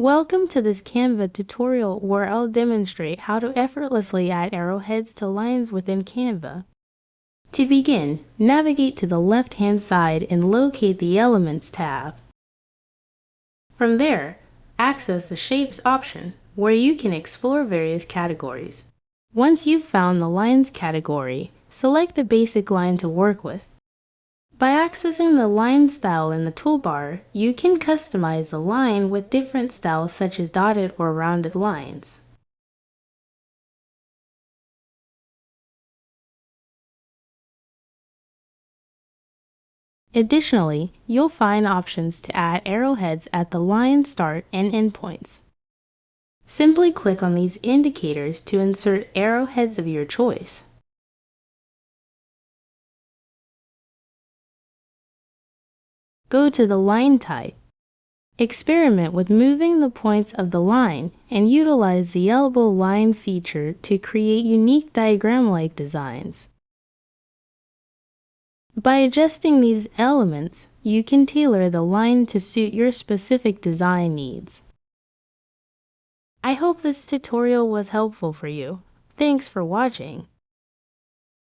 Welcome to this Canva tutorial where I'll demonstrate how to effortlessly add arrowheads to lines within Canva. To begin, navigate to the left-hand side and locate the Elements tab. From there, access the Shapes option, where you can explore various categories. Once you've found the Lines category, select a basic line to work with. By accessing the line style in the toolbar, you can customize the line with different styles such as dotted or rounded lines. Additionally, you'll find options to add arrowheads at the line start and end points. Simply click on these indicators to insert arrowheads of your choice. Go to the line type. Experiment with moving the points of the line and utilize the elbow line feature to create unique diagram-like designs. By adjusting these elements, you can tailor the line to suit your specific design needs. I hope this tutorial was helpful for you. Thanks for watching.